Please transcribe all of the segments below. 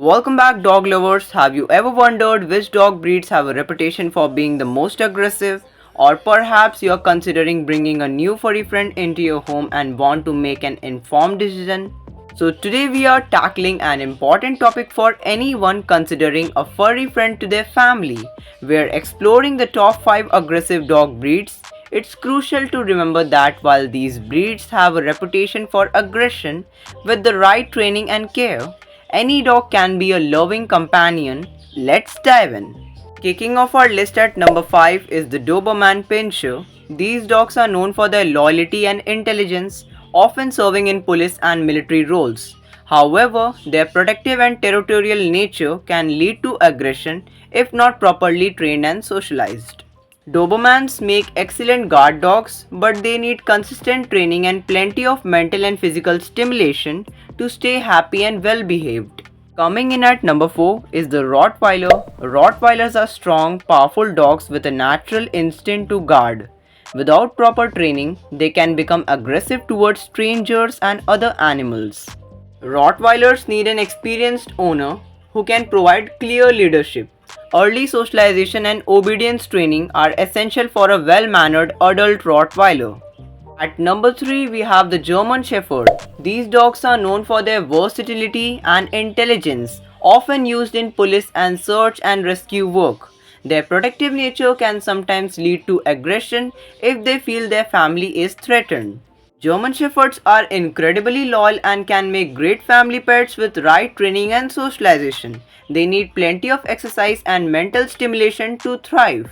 Welcome back, dog lovers. Have you ever wondered which dog breeds have a reputation for being the most aggressive? Or perhaps you're considering bringing a new furry friend into your home and want to make an informed decision? So, today we are tackling an important topic for anyone considering a furry friend to their family. We're exploring the top 5 aggressive dog breeds. It's crucial to remember that while these breeds have a reputation for aggression, with the right training and care, any dog can be a loving companion. Let's dive in. Kicking off our list at number 5 is the Doberman Pinscher. These dogs are known for their loyalty and intelligence, often serving in police and military roles. However, their protective and territorial nature can lead to aggression if not properly trained and socialized. Dobermans make excellent guard dogs, but they need consistent training and plenty of mental and physical stimulation to stay happy and well behaved. Coming in at number 4 is the Rottweiler. Rottweilers are strong, powerful dogs with a natural instinct to guard. Without proper training, they can become aggressive towards strangers and other animals. Rottweilers need an experienced owner who can provide clear leadership. Early socialization and obedience training are essential for a well mannered adult Rottweiler. At number 3, we have the German Shepherd. These dogs are known for their versatility and intelligence, often used in police and search and rescue work. Their protective nature can sometimes lead to aggression if they feel their family is threatened. German Shepherds are incredibly loyal and can make great family pets with right training and socialization. They need plenty of exercise and mental stimulation to thrive.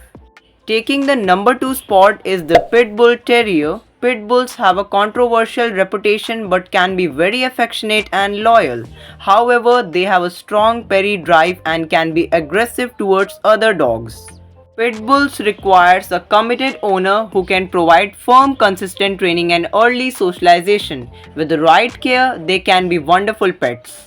Taking the number 2 spot is the Pit Bull Terrier. Pit Bulls have a controversial reputation but can be very affectionate and loyal. However, they have a strong peri drive and can be aggressive towards other dogs. Pit Bulls requires a committed owner who can provide firm, consistent training and early socialization. With the right care, they can be wonderful pets.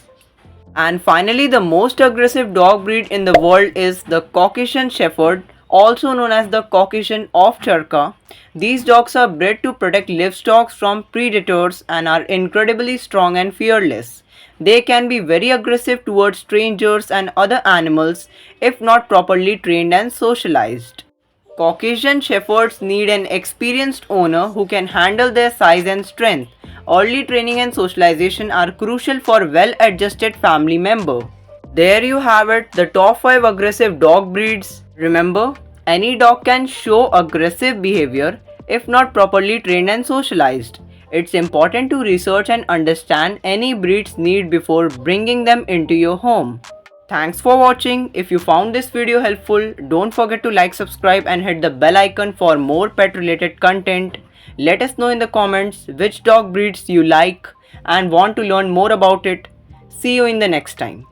And finally, the most aggressive dog breed in the world is the Caucasian Shepherd, also known as the Caucasian Ovcharka. These dogs are bred to protect livestock from predators and are incredibly strong and fearless. They can be very aggressive towards strangers and other animals if not properly trained and socialized. Caucasian Shepherds need an experienced owner who can handle their size and strength. Early training and socialization are crucial for well-adjusted family member. There you have it, the top 5 aggressive dog breeds. Remember, any dog can show aggressive behavior if not properly trained and socialized. It's important to research and understand any breed's need before bringing them into your home. Thanks for watching. If you found this video helpful, don't forget to like, subscribe and hit the bell icon for more pet related content. Let us know in the comments which dog breeds you like and want to learn more about it. See you in the next time.